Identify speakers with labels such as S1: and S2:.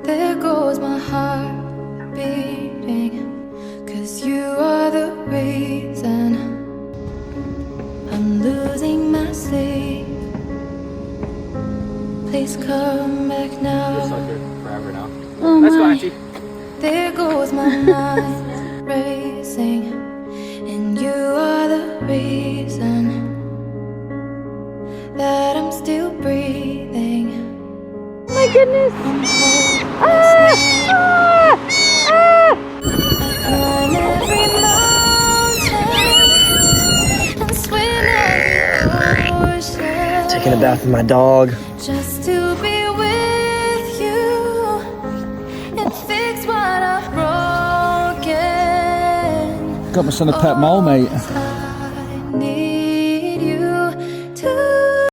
S1: There goes my heart beating, 'cause you are the reason I'm losing my sleep. Please come back now.
S2: Just like it forever now.
S3: Oh
S2: Let's go,
S3: my.
S2: Auntie.
S1: There goes my mind racing, and you are the reason that I'm still breathing.
S3: Oh my goodness.
S1: I'm hopeless
S3: Ah!
S1: now.
S3: Ah! Ah!
S1: Climb every mountain and swim every ocean,
S4: Taking a bath with my dog.
S1: just to be with you and fix what I've broken.
S5: Got my son a pet mole, mate.